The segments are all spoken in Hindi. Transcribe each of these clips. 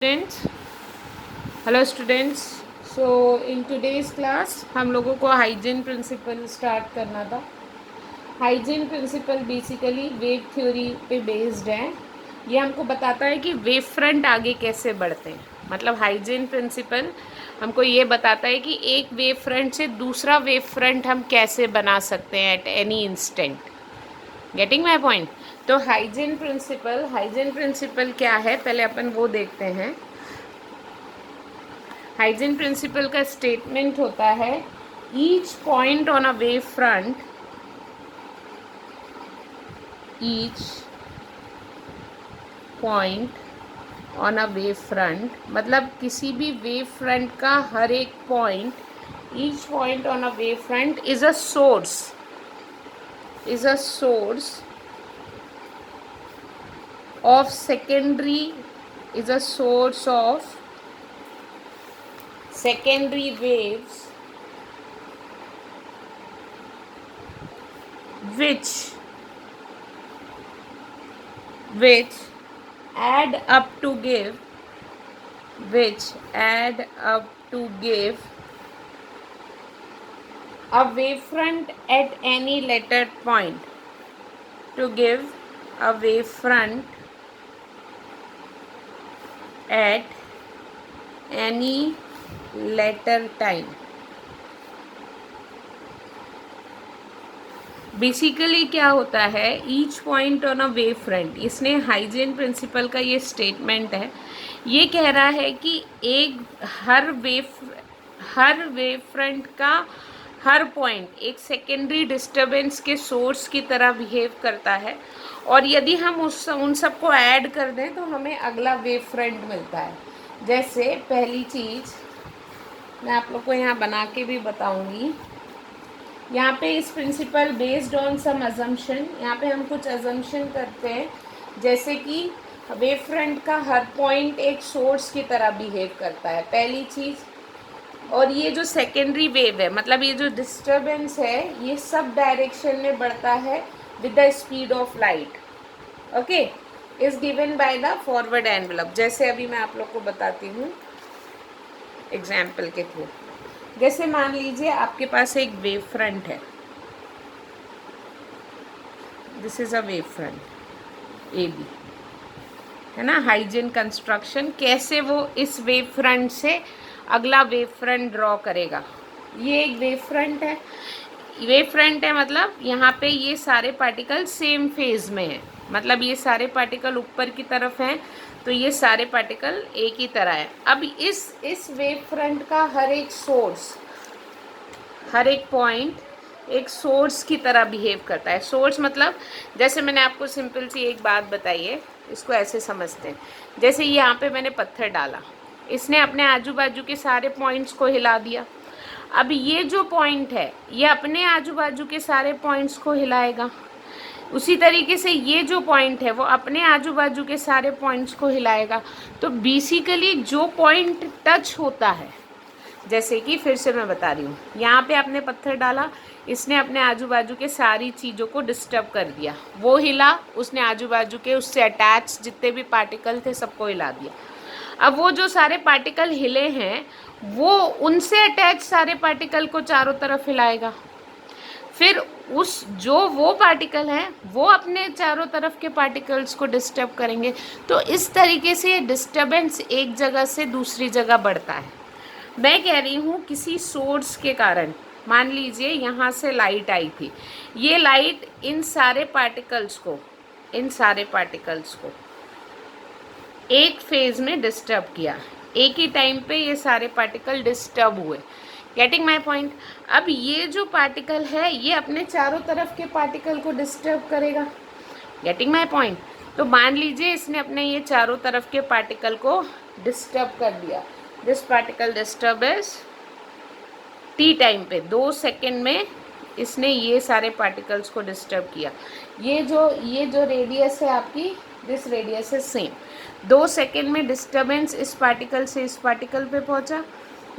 Students, hello students. So in today's class हम लोगों को हाइजीन प्रिंसिपल स्टार्ट करना था। Huygens principle basically wave theory पे बेस्ड है। ये हमको बताता है कि वेव फ्रंट आगे कैसे बढ़ते हैं। मतलब हाइजीन प्रिंसिपल हमको ये बताता है कि एक वेव फ्रंट से दूसरा वेव फ्रंट हम कैसे बना सकते हैं at any instant. Getting my point. तो हाइजीन प्रिंसिपल क्या है, पहले अपन वो देखते हैं। हाइजीन प्रिंसिपल का स्टेटमेंट होता है each point on a wave front each point on a wave front मतलब किसी भी वेव फ्रंट का हर एक point, each point on a wave front is a source of secondary waves which add up to give a wavefront at any later point, to give a wavefront at any later time। Basically क्या होता है, each point on a wave front, इसने हाइजीन प्रिंसिपल का ये स्टेटमेंट है, ये कह रहा है कि हर वेव फ्रंट का हर पॉइंट एक सेकेंडरी डिस्टरबेंस के सोर्स की तरह बिहेव करता है, और यदि हम उन सबको ऐड कर दें तो हमें अगला वेव फ्रंट मिलता है। जैसे पहली चीज़ मैं आप लोग को यहाँ बना के भी बताऊँगी। यहाँ पे इस principle based on some assumption, यहाँ पे हम कुछ अजम्पशन करते हैं, जैसे कि वेव फ्रंट का हर पॉइंट एक सोर्स की तरह बिहेव करता है, पहली चीज़। और ये जो सेकेंडरी वेव है, मतलब ये जो डिस्टरबेंस है, ये सब डायरेक्शन में बढ़ता है with the speed of light. Okay, is given by the forward envelope. जैसे अभी मैं आप लोग को बताती हूँ एग्जाम्पल के थ्रू। जैसे मान लीजिए आपके पास एक वेव फ्रंट है, this is a wave front A B, है ना। हाइजीन कंस्ट्रक्शन कैसे वो इस वेव फ्रंट से अगला वेव फ्रंट ड्रॉ करेगा। ये एक वेव फ्रंट है, मतलब यहाँ पे ये सारे पार्टिकल सेम फेज में हैं, मतलब ये सारे पार्टिकल ऊपर की तरफ हैं, तो ये सारे पार्टिकल एक ही तरह है। अब इस वेव फ्रंट का हर एक पॉइंट एक सोर्स की तरह बिहेव करता है। सोर्स मतलब, जैसे मैंने आपको सिंपल सी एक बात बताई है, इसको ऐसे समझते हैं। जैसे यहाँ पे मैंने पत्थर डाला, इसने अपने आजू बाजू के सारे पॉइंट्स को हिला दिया। अब ये जो पॉइंट है, ये अपने आजू बाजू के सारे पॉइंट्स को हिलाएगा। उसी तरीके से ये जो पॉइंट है वो अपने आजू बाजू के सारे पॉइंट्स को हिलाएगा। तो बेसिकली जो पॉइंट टच होता है, जैसे कि फिर से मैं बता रही हूँ, यहाँ पे आपने पत्थर डाला, इसने अपने आजू बाजू के सारी चीज़ों को डिस्टर्ब कर दिया, वो हिला, उसने आजू बाजू के उससे अटैच जितने भी पार्टिकल थे सबको हिला दिया। अब वो जो सारे पार्टिकल हिले हैं, वो उनसे अटैच सारे पार्टिकल को चारों तरफ हिलाएगा। फिर वो पार्टिकल हैं वो अपने चारों तरफ के पार्टिकल्स को डिस्टर्ब करेंगे। तो इस तरीके से ये डिस्टर्बेंस एक जगह से दूसरी जगह बढ़ता है। मैं कह रही हूँ किसी सोर्स के कारण, मान लीजिए यहाँ से लाइट आई थी, ये लाइट इन सारे पार्टिकल्स को एक फेज में डिस्टर्ब किया, एक ही टाइम पे ये सारे पार्टिकल डिस्टर्ब हुए। Getting my point. अब ये जो पार्टिकल है ये अपने चारों तरफ के पार्टिकल को डिस्टर्ब करेगा। Getting my point. तो मान लीजिए इसने अपने ये चारों तरफ के पार्टिकल को डिस्टर्ब कर दिया। This particle disturb is T time पे, 2 सेकेंड में इसने ये सारे पार्टिकल्स को डिस्टर्ब किया। ये जो रेडियस है आपकी, this radius is same. 2 second में डिस्टर्बेंस इस पार्टिकल से इस पार्टिकल पे पहुंचा,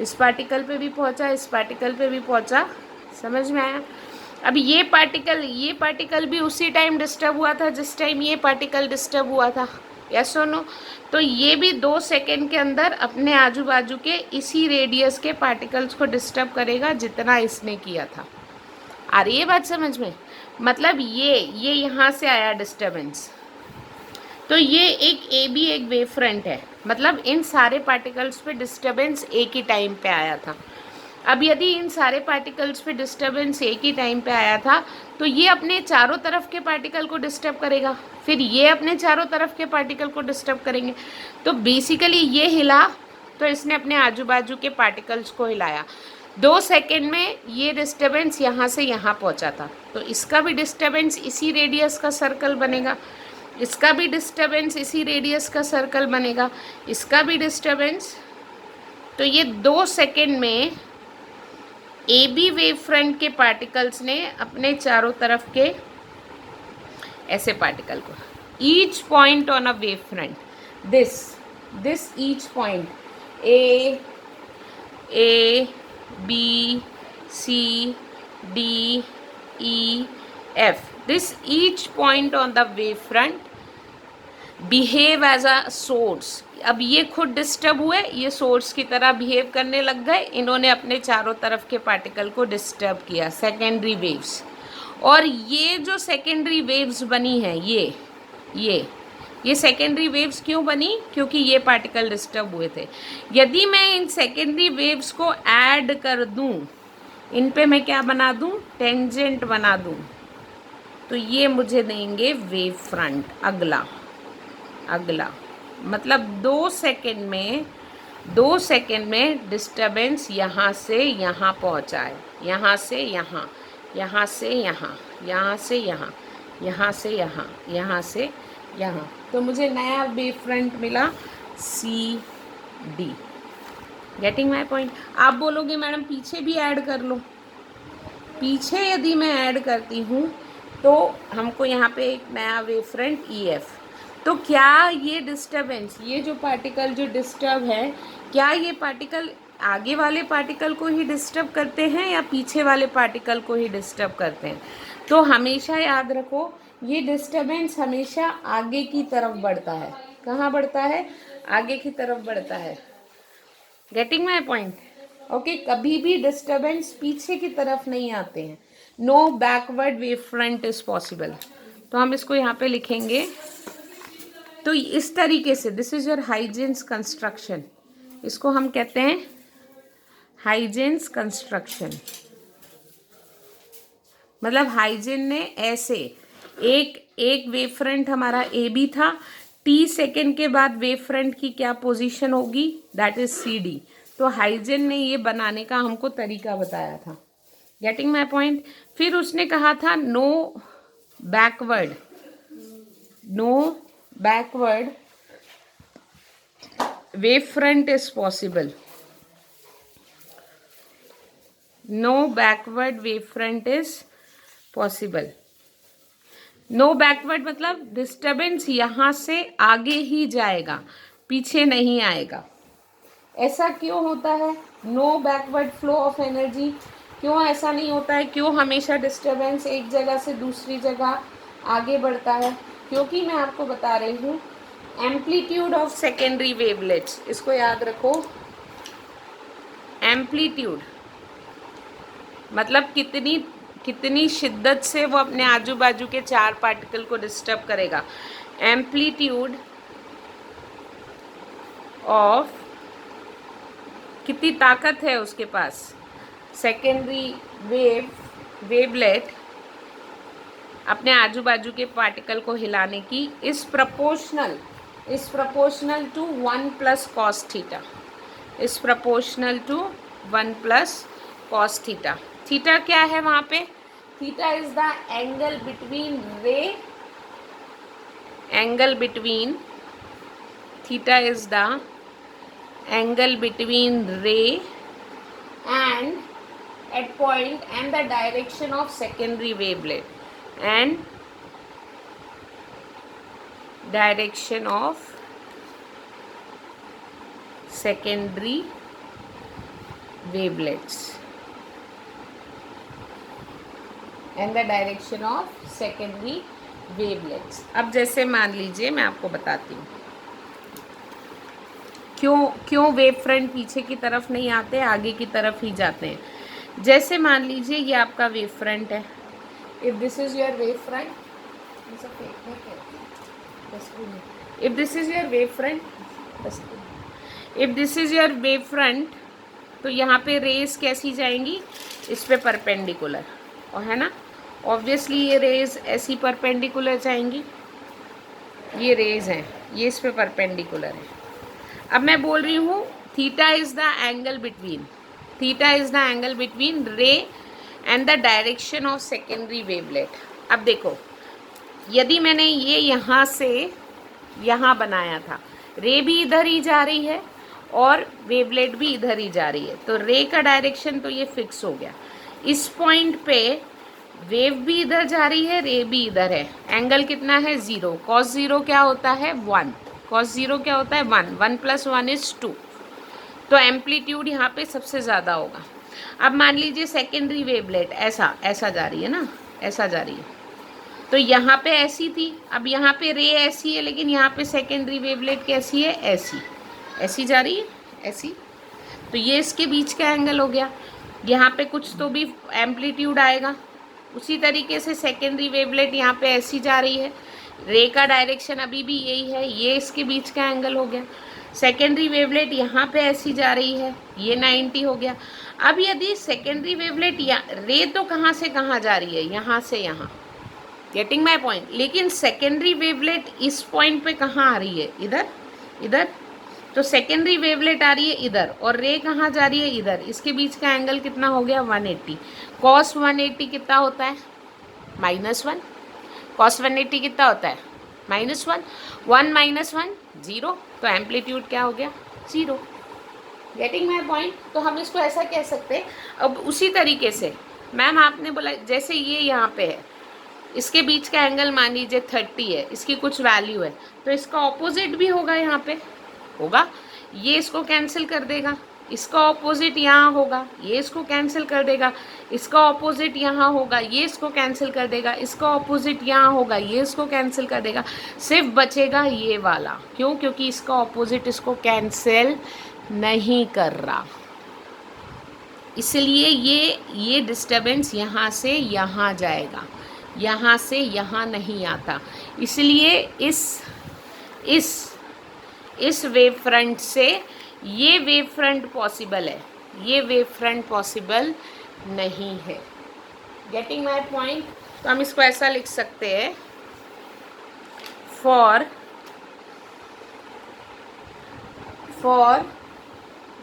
इस पार्टिकल पे भी पहुंचा, इस पार्टिकल पे भी पहुंचा। समझ में आया। अब ये पार्टिकल भी उसी टाइम डिस्टर्ब हुआ था जिस टाइम ये पार्टिकल डिस्टर्ब हुआ था। यस और नो। तो ये भी 2 सेकेंड के अंदर अपने आजू बाजू के इसी रेडियस के पार्टिकल्स को डिस्टर्ब करेगा जितना इसने किया था। आ रही है बात समझ में? मतलब ये यहाँ से आया डिस्टर्बेंस, तो ये एक वेव फ्रंट है, मतलब इन सारे पार्टिकल्स पे डिस्टर्बेंस एक ही टाइम पे आया था। अब यदि इन सारे पार्टिकल्स पे डिस्टर्बेंस एक ही टाइम पे आया था तो ये अपने चारों तरफ के पार्टिकल को डिस्टर्ब करेगा, फिर ये अपने चारों तरफ के पार्टिकल को डिस्टर्ब करेंगे। तो बेसिकली ये हिला तो इसने अपने आजू बाजू के पार्टिकल्स को हिलाया। 2 सेकेंड में ये डिस्टर्बेंस यहाँ से यहाँ पहुँचा था, तो इसका भी डिस्टर्बेंस इसी रेडियस का सर्कल बनेगा, इसका भी डिस्टर्बेंस इसी रेडियस का सर्कल बनेगा, इसका भी डिस्टर्बेंस। तो ये 2 सेकेंड में ए बी वेव फ्रंट के पार्टिकल्स ने अपने चारों तरफ के ऐसे पार्टिकल को, each point on a wave front, this each point A B C D E F, this each point on the wave front behave as a source. अब ये खुद डिस्टर्ब हुए, ये सोर्स की तरह बिहेव करने लग गए, इन्होंने अपने चारों तरफ के पार्टिकल को डिस्टर्ब किया, सेकेंडरी वेव्स। और ये जो सेकेंडरी वेव्स बनी है ये सेकेंडरी वेव्स क्यों बनी? क्योंकि ये पार्टिकल डिस्टर्ब हुए थे। यदि मैं इन सेकेंडरी वेव्स को ऐड कर दूं, इन पे मैं क्या बना दूं? टेंजेंट बना दूं, तो ये मुझे देंगे वेव फ्रंट। अगला मतलब 2 सेकेंड में डिस्टर्बेंस यहाँ से यहाँ पहुँचा है, यहाँ से यहाँ, यहाँ से यहाँ, यहाँ से यहाँ, यहाँ से यहाँ, यहाँ से यहाँ, तो मुझे नया वेव फ्रंट मिला C D. Getting my point? आप बोलोगे मैडम पीछे भी ऐड कर लो। पीछे यदि मैं ऐड करती हूँ तो हमको यहाँ पे एक नया वेव फ्रंट ई एफ। तो क्या ये डिस्टर्बेंस, ये जो पार्टिकल जो डिस्टर्ब है, क्या ये पार्टिकल आगे वाले पार्टिकल को ही डिस्टर्ब करते हैं या पीछे वाले पार्टिकल को ही डिस्टर्ब करते हैं? तो हमेशा याद रखो, ये डिस्टर्बेंस हमेशा आगे की तरफ बढ़ता है। कहाँ बढ़ता है? आगे की तरफ बढ़ता है। Getting my point? ओके, कभी भी डिस्टर्बेंस पीछे की तरफ नहीं आते हैं। No backward wave front is possible. तो हम इसको यहाँ पे लिखेंगे, तो इस तरीके से this is your Huygens construction, इसको हम कहते हैं हाइजेंस कंस्ट्रक्शन। मतलब हाइजेन ने ऐसे एक वेव फ्रंट हमारा ए बी था, टी सेकेंड के बाद वेव फ्रंट की क्या पोजीशन होगी? That is C D. तो हाइजेन ने ये बनाने का हमको तरीका बताया था। Getting my point? फिर उसने कहा था no backward wave front is possible. No backward wave front is possible. No backward मतलब डिस्टर्बेंस यहाँ से आगे ही जाएगा, पीछे नहीं आएगा। ऐसा क्यों होता है? No backward flow of energy, क्यों ऐसा नहीं होता है? क्यों हमेशा डिस्टर्बेंस एक जगह से दूसरी जगह आगे बढ़ता है? क्योंकि मैं आपको बता रही हूँ एम्पलीट्यूड ऑफ सेकेंडरी वेवलेट्स, इसको याद रखो। एम्पलीट्यूड मतलब कितनी शिद्दत से वो अपने आजू बाजू के 4 पार्टिकल को डिस्टर्ब करेगा। एम्पलीट्यूड ऑफ, कितनी ताकत है उसके पास सेकेंडरी वेवलेट अपने आजू बाजू के पार्टिकल को हिलाने की, is proportional to 1 plus cos theta, is proportional to 1 plus cos theta. Theta क्या है वहाँ पे? Theta is the angle between theta is the angle between ray and at point and the direction of secondary wavelet and direction of secondary wavelets and the direction of secondary wavelets। अब जैसे मान लीजिए मैं आपको बताती हूँ, क्यों वेव फ्रंट पीछे की तरफ नहीं आते, आगे की तरफ ही जाते हैं। जैसे मान लीजिए ये आपका वेव फ्रंट है, if this is your wave front, if this is your wave front, if this is your wave front, तो यहाँ पे रेज कैसी जाएंगी, इस पे परपेंडिकुलर, और है ना, ऑब्वियसली ये रेज ऐसी परपेंडिकुलर जाएंगी, ये रेज हैं, ये इस पे परपेंडिकुलर है। अब मैं बोल रही हूँ theta is the angle between, theta is the angle between ray and the direction of secondary wavelet. अब देखो, यदि मैंने ये यहाँ से यहाँ बनाया था, रे भी इधर ही जा रही है और वेवलेट भी इधर ही जा रही है, तो रे का डायरेक्शन तो ये फिक्स हो गया। इस पॉइंट पे वेव भी इधर जा रही है, रे भी इधर है, एंगल कितना है 0, कॉस 0 क्या होता है 1, कॉस 0 क्या होता है 1, 1 + 1 = 2, तो एम्पलीट्यूड यहाँ पे सबसे ज़्यादा होगा। अब मान लीजिए सेकेंडरी वेवलेट ऐसा जा रही है ना, ऐसा जा रही है, तो यहाँ पे ऐसी थी, अब यहाँ पे रे ऐसी है, लेकिन यहाँ पे सेकेंडरी वेवलेट कैसी है, ऐसी जा रही है, ऐसी, तो ये इसके बीच का एंगल हो गया। यहाँ पे कुछ तो भी एम्पलीट्यूड आएगा। उसी तरीके से सेकेंडरी वेवलेट यहाँ पे ऐसी जा रही है, रे का डायरेक्शन अभी भी यही है, ये इसके बीच का एंगल हो गया। सेकेंडरी वेवलेट यहाँ पे ऐसी जा रही है, ये 90 हो गया। अब यदि सेकेंडरी वेवलेट रे तो कहाँ से कहाँ जा रही है, यहाँ से यहाँ, गेटिंग माई पॉइंट, लेकिन सेकेंडरी वेवलेट इस पॉइंट पे कहाँ आ रही है, इधर, तो सेकेंडरी वेवलेट आ रही है इधर, और रे कहाँ जा रही है, इधर, इसके बीच का एंगल कितना हो गया 180। कॉस 180 कितना होता है -1, कॉस 180 कितना होता है -1, 1 - 1 0, तो एम्पलीट्यूड क्या हो गया 0। गेटिंग माई पॉइंट, तो हम इसको ऐसा कह सकते हैं। अब उसी तरीके से मैम आपने बोला जैसे ये यहाँ पे है, इसके बीच का एंगल मान लीजिए 30 है, इसकी कुछ वैल्यू है, तो इसका ऑपोजिट भी होगा, यहाँ पे होगा, ये इसको कैंसिल कर देगा, इसका ऑपोजिट यहाँ होगा, ये इसको कैंसिल कर देगा, इसका ऑपोजिट यहाँ होगा, ये इसको कैंसिल कर देगा, इसका ऑपोजिट यहाँ होगा, ये इसको कैंसिल कर देगा, सिर्फ बचेगा ये वाला। क्यों? क्योंकि इसका ऑपोजिट इसको कैंसिल नहीं कर रहा, इसलिए ये डिस्टर्बेंस यहाँ से यहाँ जाएगा, यहाँ से यहाँ नहीं आता, इसलिए इस वेव फ्रंट से ये वेव फ्रंट पॉसिबल है, ये वेव फ्रंट पॉसिबल नहीं है। गेटिंग माई पॉइंट, तो हम इसको ऐसा लिख सकते हैं, for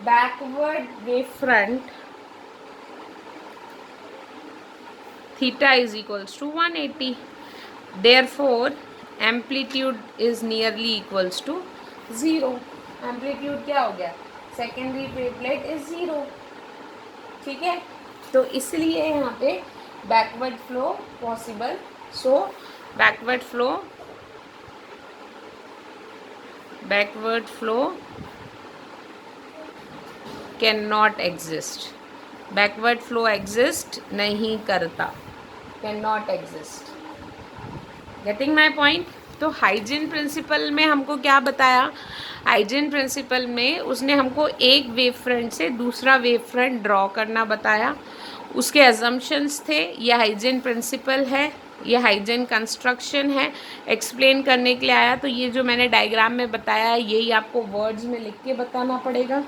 backward wave front theta is equals to 180, therefore amplitude is nearly equals to 0। Amplitude क्या हो गया, सेकेंडरी वेवलेट इज 0, ठीक है, तो इसलिए यहाँ पे backward flow possible, so backward flow can not exist, backward flow exist नहीं करता, can not exist. Getting my point, तो हाइजीन प्रिंसिपल में हमको क्या बताया, हाइजीन प्रिंसिपल में उसने हमको एक वेव फ्रंट से दूसरा वेव फ्रंट ड्रॉ करना बताया, उसके अजम्पशंस थे, ये हाइजीन प्रिंसिपल है, ये हाइजीन कंस्ट्रक्शन है, एक्सप्लेन करने के लिए आया, तो ये जो मैंने डायग्राम में बताया यही आपको वर्ड्स में लिख के बताना पड़ेगा।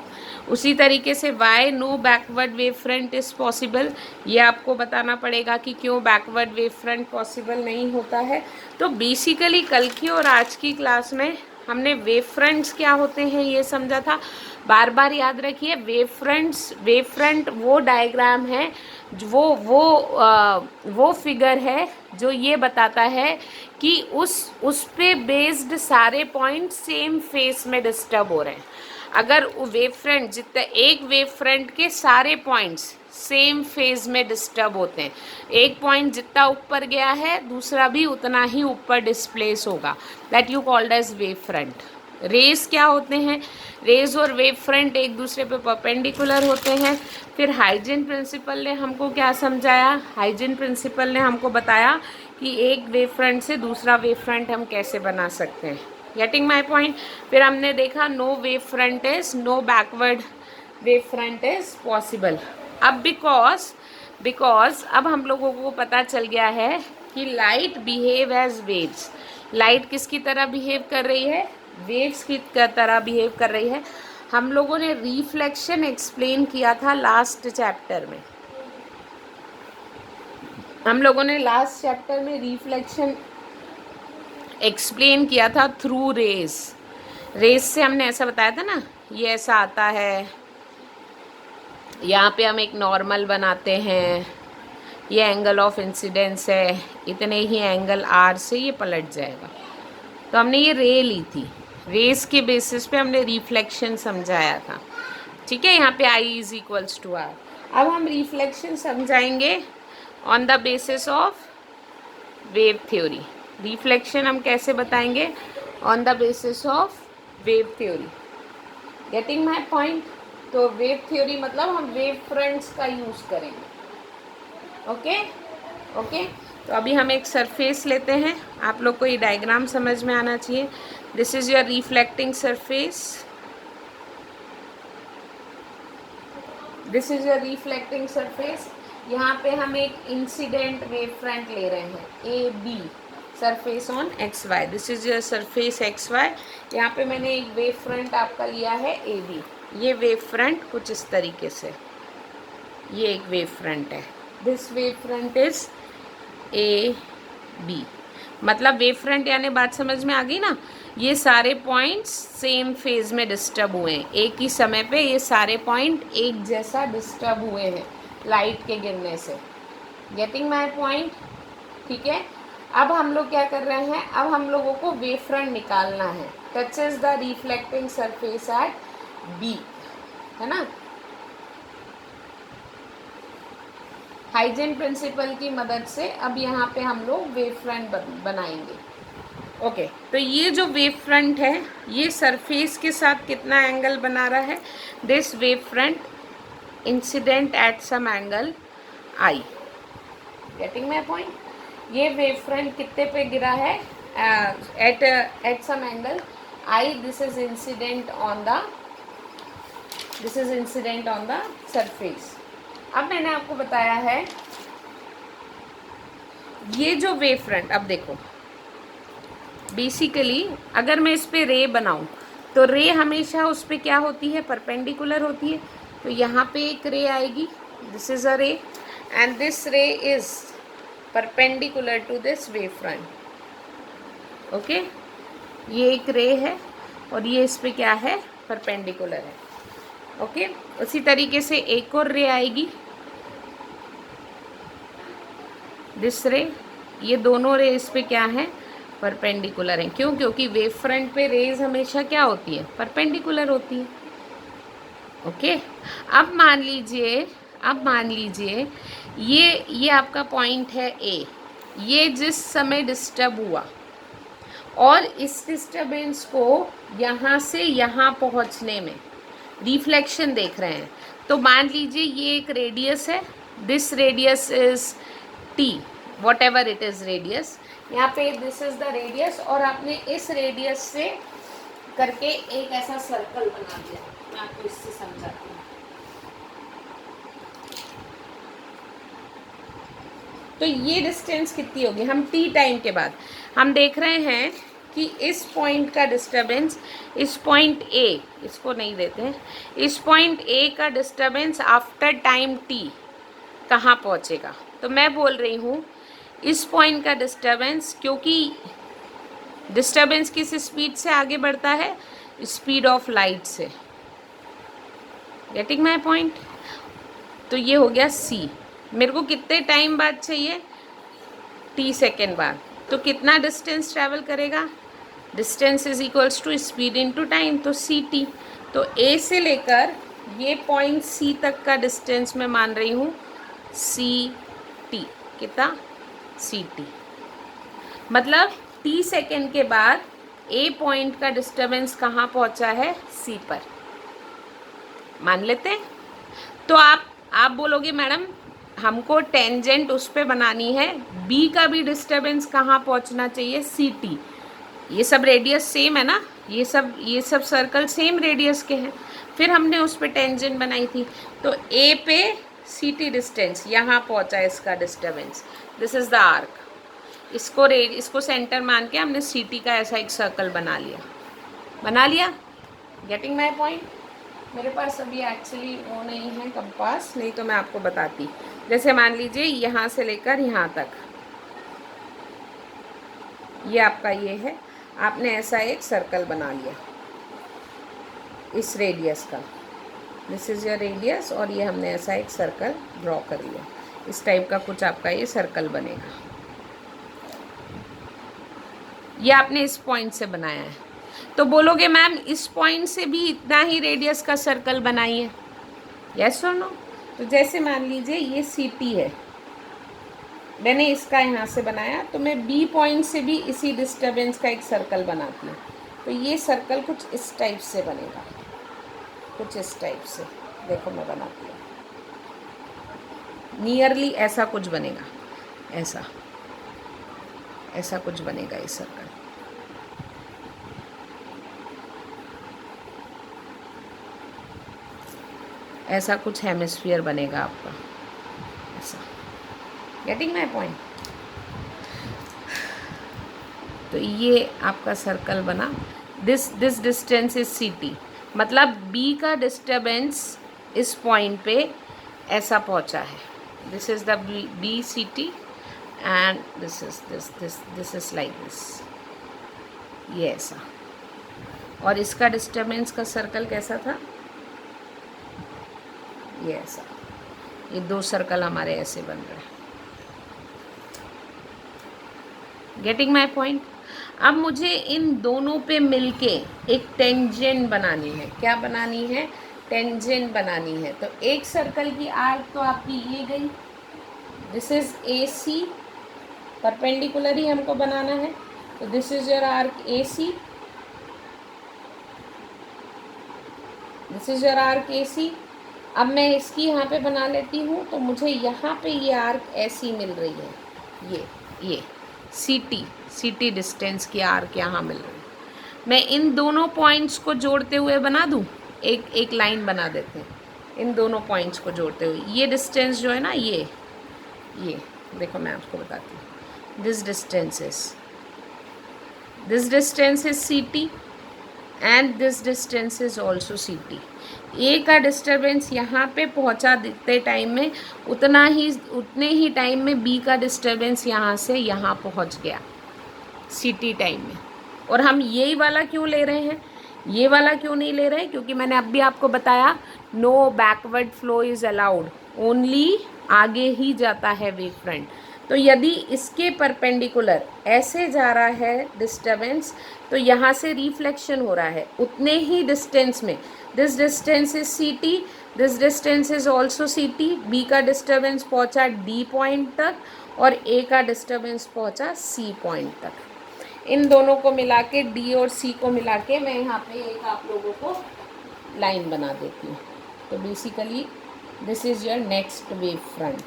उसी तरीके से why no backward wave front is possible, ये आपको बताना पड़ेगा कि क्यों बैकवर्ड वेव फ्रंट पॉसिबल नहीं होता है। तो बेसिकली कल की और आज की क्लास में हमने वेव फ्रंट्स क्या होते हैं ये समझा था। बार बार याद रखिए, वेव फ्रंट वो डायग्राम है, वो फिगर है जो ये बताता है कि उस पे बेस्ड सारे पॉइंट सेम फेस में डिस्टर्ब हो रहे हैं। अगर वेव फ्रंट जितने एक वेव फ्रंट के सारे पॉइंट्स सेम फेज में डिस्टर्ब होते हैं, एक पॉइंट जितना ऊपर गया है दूसरा भी उतना ही ऊपर डिस्प्लेस होगा, that you called as wave front. Rays क्या होते हैं, रेज और वेव फ्रंट एक दूसरे पे परपेंडिकुलर होते हैं। फिर हाइजीन प्रिंसिपल ने हमको क्या समझाया, हाइजीन प्रिंसिपल ने हमको बताया कि एक वेव फ्रंट से दूसरा वेव फ्रंट हम कैसे बना सकते हैं, गेटिंग माई पॉइंट। फिर हमने देखा no wave front is, no backward wave front is possible. अब बिकॉज अब हम लोगों को पता चल गया है कि light behave as waves. Light किसकी तरह बिहेव कर रही है? वेव्स की तरह बिहेव कर रही है। हम लोगों ने रिफ्लेक्शन एक्सप्लेन किया था लास्ट चैप्टर में। हम लोगों ने लास्ट चैप्टर में रिफ्लेक्शन एक्सप्लेन किया था थ्रू रेज। रेज से हमने ऐसा बताया था ना, ये ऐसा आता है, यहाँ पे हम एक नॉर्मल बनाते हैं, ये एंगल ऑफ इंसिडेंस है, इतने ही एंगल आर से ये पलट जाएगा। तो हमने ये रे ली थी, रेस के बेसिस पे हमने रिफ्लेक्शन समझाया था। ठीक है, यहाँ पे आई इज इक्वल्स टू आर। अब हम रिफ्लेक्शन समझाएंगे on the basis of wave theory. Reflection हम कैसे बताएंगे? On the basis of wave theory. Getting my point. तो वेव थ्योरी मतलब हम वेव फ्रंट्स का यूज़ करेंगे। ओके। तो अभी हम एक सरफेस लेते हैं। आप लोग को ये डायग्राम समझ में आना चाहिए। This is your reflecting surface, this is your reflecting surface. यहाँ पे हम एक इंसिडेंट वेव फ्रंट ले रहे हैं, A B surface on X Y. This is your surface X Y. यहाँ पे मैंने एक वेव फ्रंट आपका लिया है ए बी। ये वेव फ्रंट कुछ इस तरीके से, ये एक वेव फ्रंट है। This wave front is A B. मतलब वेव फ्रंट यानी बात समझ में आ गई ना, ये सारे पॉइंट्स सेम फेज में डिस्टर्ब हुए हैं। एक ही समय पे ये सारे पॉइंट एक जैसा डिस्टर्ब हुए हैं लाइट के गिरने से। Getting my point? ठीक है। अब हम लोग क्या कर रहे हैं? अब हम लोगों को वेव फ्रंट निकालना है। Touches the reflecting surface at B, है ना। हाइजेन प्रिंसिपल की मदद से अब यहाँ पे हम लोग वेव फ्रंट बनाएंगे। ओके, तो ये जो वेव फ्रंट है ये सरफेस के साथ कितना एंगल बना रहा है? This wave front incident at some angle I. Getting my point? ये वेव फ्रंट कितने पे गिरा है? At some angle I. This is incident on the surface. अब मैंने आपको बताया है ये जो वेव फ्रंट, अब देखो बेसिकली अगर मैं इस पे रे बनाऊं तो रे हमेशा उस पे क्या होती है? परपेंडिकुलर होती है। तो यहाँ पे एक रे आएगी, this is a ray and this ray is perpendicular to this wave front. Okay, ये एक रे है और ये इस पे क्या है? परपेंडिकुलर है। ओके, उसी तरीके से एक और रे आएगी, दिस रे। ये दोनों रे इस पे क्या है? परपेंडिकुलर हैं। क्यों? क्योंकि वेव फ्रंट पे रेज हमेशा क्या होती है? परपेंडिकुलर होती है। ओके, अब मान लीजिए ये आपका पॉइंट है ए। ये जिस समय डिस्टर्ब हुआ और इस डिस्टर्बेंस को यहाँ से यहाँ पहुँचने में रिफ्लेक्शन देख रहे हैं। तो मान लीजिए ये एक रेडियस है, this radius is T, what ever it is radius. यहाँ पे दिस इज द रेडियस और आपने इस रेडियस से करके एक ऐसा सर्कल बना दिया। मैं आपको इससे समझाती हूँ। तो ये डिस्टेंस कितनी होगी? हम टी टाइम के बाद हम देख रहे हैं कि इस पॉइंट का डिस्टर्बेंस, इस पॉइंट ए, इसको नहीं देते हैं, इस पॉइंट ए का डिस्टर्बेंस आफ्टर टाइम टी कहाँ पहुँचेगा? तो मैं बोल रही हूँ इस पॉइंट का डिस्टर्बेंस, क्योंकि डिस्टर्बेंस किस स्पीड से आगे बढ़ता है? स्पीड ऑफ लाइट से। Getting my point? तो ये हो गया सी। मेरे को कितने टाइम बाद चाहिए? टी सेकेंड बाद। तो कितना डिस्टेंस ट्रैवल करेगा? Distance is equals to speed into time, तो सी टी। तो ए से लेकर ये पॉइंट सी तक का डिस्टेंस मैं मान रही हूँ सी टी। कितना? C T. मतलब टी सेकेंड के बाद ए पॉइंट का डिस्टर्बेंस कहाँ पहुँचा है? सी पर। मान लेते हैं। तो आप बोलोगे मैडम हमको टेंजेंट उस पर बनानी है, बी का भी डिस्टर्बेंस कहाँ पहुँचना चाहिए? C T. ये सब रेडियस सेम है ना, ये सब सर्कल सेम रेडियस के हैं। फिर हमने उस पे टेंजेंट बनाई थी, तो ए पे सी टी डिस्टेंस यहाँ पहुँचा इसका disturbance, this is the arc. इसको सेंटर मान के हमने सी टी का ऐसा एक सर्कल बना लिया। Getting my point? मेरे पास अभी एक्चुअली वो नहीं है कंपास, नहीं तो मैं आपको बताती। जैसे मान लीजिए यहाँ से लेकर यहाँ तक ये आपका ये है, आपने ऐसा एक सर्कल बना लिया इस रेडियस का, दिस इज़ योर रेडियस, और ये हमने ऐसा एक सर्कल ड्रॉ कर लिया। इस टाइप का कुछ आपका ये सर्कल बनेगा। ये आपने इस पॉइंट से बनाया है, तो बोलोगे मैम इस पॉइंट से भी इतना ही रेडियस का सर्कल बनाइए, यस और नो? तो जैसे मान लीजिए ये सी टी है, मैंने इसका यहाँ से बनाया, तो मैं बी पॉइंट से भी इसी डिस्टर्बेंस का एक सर्कल बनाती हूँ। तो ये सर्कल कुछ इस टाइप से बनेगा, कुछ इस टाइप से। देखो मैं बनाती हूँ, नियरली ऐसा कुछ बनेगा, ऐसा कुछ बनेगा ये सर्कल। ऐसा कुछ हेमिस्फीयर बनेगा आपका, ऐसा। Getting my point? तो ये आपका सर्कल बना, this distance is C T, मतलब बी का डिस्टर्बेंस इस पॉइंट पे ऐसा पहुंचा है, this is the B C T and this is like this, ये ऐसा। और इसका डिस्टर्बेंस का सर्कल कैसा था, ये ऐसा। ये दो सर्कल हमारे ऐसे बन रहे हैं। Getting my point? अब मुझे इन दोनों पे मिलके एक टेंजेंट बनानी है। क्या बनानी है? टेंजेंट बनानी है। तो एक सर्कल की आर्क तो आपकी ये गई, this is A C, perpendicular ही हमको बनाना है। तो this is your arc A C, this is your arc A C. अब मैं इसकी यहाँ पे बना लेती हूँ, तो मुझे यहाँ पे ये आर्क ऐसी मिल रही है, ये सी टी डिस्टेंस की आर्क यहाँ मिल रही है। मैं इन दोनों पॉइंट्स को जोड़ते हुए बना दूँ, एक लाइन बना देते हैं इन दोनों पॉइंट्स को जोड़ते हुए। ये डिस्टेंस जो है ना, ये देखो मैं आपको बताती हूँ, this distance is C T and this distance is also C T. A का डिस्टर्बेंस यहाँ पे पहुँचा देते टाइम में उतने ही टाइम में बी का डिस्टर्बेंस यहाँ से यहाँ पहुँच गया सी टी टाइम में। और हम यही वाला क्यों ले रहे हैं, ये वाला क्यों नहीं ले रहे? क्योंकि मैंने अब भी आपको बताया, no backward flow is allowed, only आगे ही जाता है वेव फ्रंट। तो यदि इसके परपेंडिकुलर ऐसे जा रहा है डिस्टर्बेंस, तो यहाँ से रिफ्लेक्शन हो रहा है उतने ही डिस्टेंस में। This distance is C T, this distance is also C T. B का डिस्टर्बेंस पहुँचा डी पॉइंट तक और ए का डिस्टर्बेंस पहुँचा सी पॉइंट तक। इन दोनों को मिला के, डी और सी को मिला के, मैं यहाँ पे एक आप लोगों को लाइन बना देती हूँ। तो basically this is your next wave front,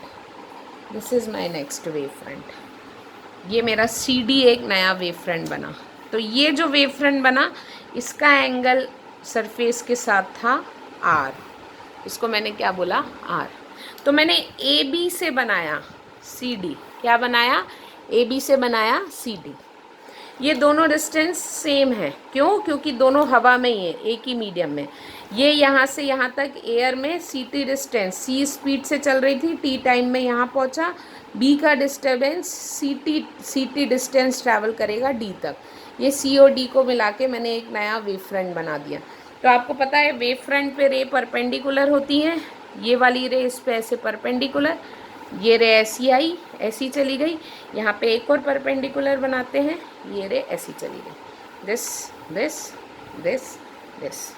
this is my next wave front. ये मेरा सी डी एक नया वेव फ्रंट बना। तो ये जो वेव फ्रंट बना, इसका एंगल सरफेस के साथ था आर, इसको मैंने क्या बोला, आर। तो मैंने ए बी से बनाया सी डी, क्या बनाया, ए बी से बनाया सी डी। ये दोनों डिस्टेंस सेम है, क्यों? क्योंकि दोनों हवा में ही है, एक ही मीडियम में। ये यहाँ से यहाँ तक एयर में सी टी डिस्टेंस, सी स्पीड से चल रही थी, टी टाइम में यहाँ पहुँचा। बी का disturbance C T distance travel करेगा डी तक। ये सी और डी को मिला के मैंने एक नया वेव फ्रंट बना दिया। तो आपको पता है वेव फ्रंट पे रे परपेंडिकुलर होती हैं, ये वाली रे इस पे ऐसे परपेंडिकुलर, ये रे ऐसी आई, ऐसी चली गई। यहाँ पे एक और परपेंडिकुलर बनाते हैं, ये रे ऐसी चली गई, this this this this.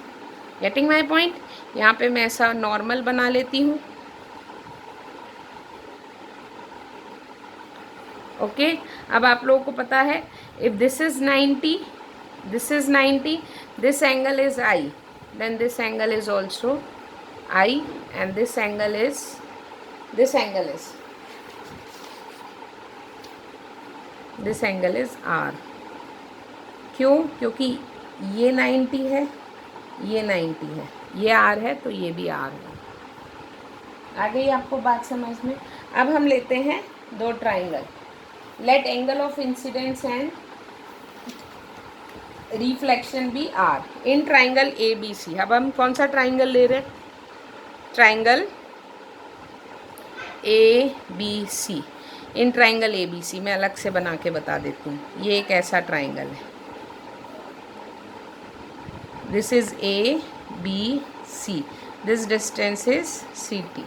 Getting my point? यहाँ पे मैं ऐसा नॉर्मल बना लेती हूँ, ओके। अब आप लोगों को पता है, if this is 90, this is 90, this angle is I, then this angle is also I, and this angle is R, क्यों? क्योंकि ये 90 है, ये 90 है, ये आर है तो ये भी आर है। आ गई आपको बात समझ में? अब हम लेते हैं दो triangle. Let angle of incidence and reflection be R in triangle A B C. अब हम कौन सा ट्राइंगल ले रहे हैं? Triangle A B C. In triangle A B C मैं अलग से बना के बता देती हूँ। ये एक ऐसा ट्राइंगल है, this is A B C, this distance is C T,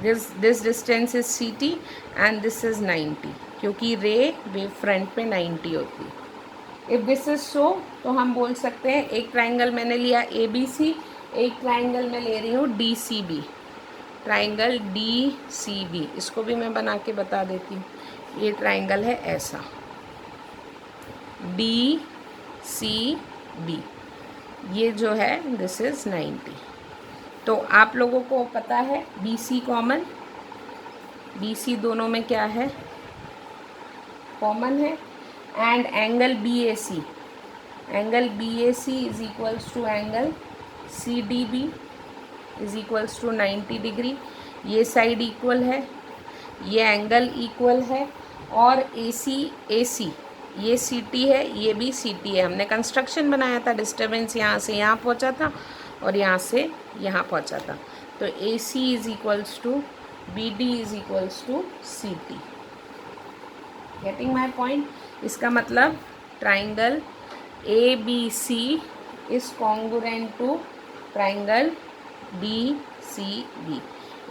this distance is C T and this is 90, क्योंकि रे वेव फ्रंट पे 90 होती है। इफ़ दिस इज सो तो हम बोल सकते हैं एक ट्राइंगल मैंने लिया ए बी सी, एक ट्राइंगल मैं ले रही हूँ D C B, triangle D C B. इसको भी मैं बना के बता देती हूँ। ये ट्राइंगल है ऐसा डी सी बी, ये जो है दिस इज 90। तो आप लोगों को पता है B C common, B C दोनों में क्या है? कॉमन है। And angle B A C, angle B A C is equals to angle C D B is equals to 90 degree. ये साइड इक्वल है, ये एंगल इक्वल है, और ए सी ये सी टी है, ये भी सी टी है। हमने कंस्ट्रक्शन बनाया था, डिस्टर्बेंस यहाँ से यहाँ पहुँचा था और यहाँ से यहाँ पहुँचा था। तो A C is equals to B D is equals to C T. Getting my point? इसका मतलब triangle A B C is congruent to triangle D C B.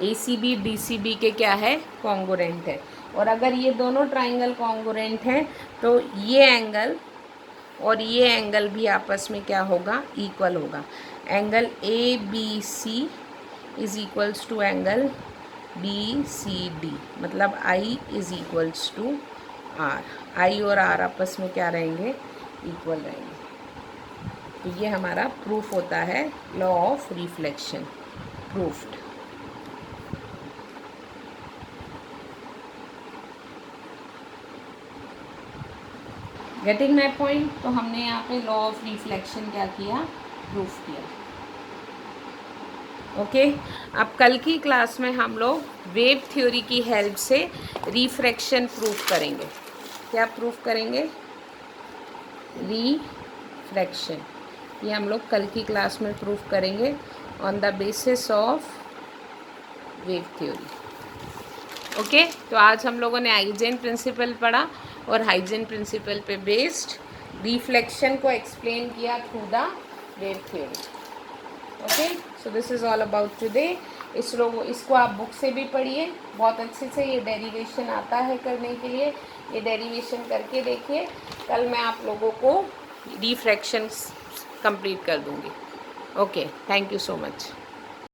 A C B D C B के क्या है? कॉन्ग्रुएंट है। और अगर ये दोनों ट्राइंगल कॉन्ग्रुएंट हैं तो ये एंगल और ये एंगल भी आपस में क्या होगा? इक्वल होगा। Angle A B C is equals to angle B C D, मतलब I is equals to R. I और आर आपस में क्या रहेंगे? इक्वल रहेंगे। तो ये हमारा प्रूफ होता है law of reflection, proofed. Getting my point? तो हमने यहाँ पे लॉ ऑफ रिफ्लेक्शन क्या किया? प्रूफ किया। ओके अब कल की क्लास में हम लोग वेव थ्योरी की हेल्प से रिफ्रैक्शन प्रूफ करेंगे। क्या प्रूफ करेंगे? रिफ्रैक्शन। ये हम लोग कल की क्लास में प्रूफ करेंगे on the basis of wave theory. Okay तो आज हम लोगों ने हाइजेन प्रिंसिपल पढ़ा और हाइजेन प्रिंसिपल पे बेस्ड रिफ्लेक्शन को एक्सप्लेन किया through the wave theory. Okay so this is all about today. इसको आप बुक से भी पढ़िए, बहुत अच्छे से ये डेरिवेशन आता है करने के लिए। ये डेरिवेशन करके देखिए, कल मैं आप लोगों को रिफ्रैक्शन कंप्लीट कर दूँगी। Okay thank you so much.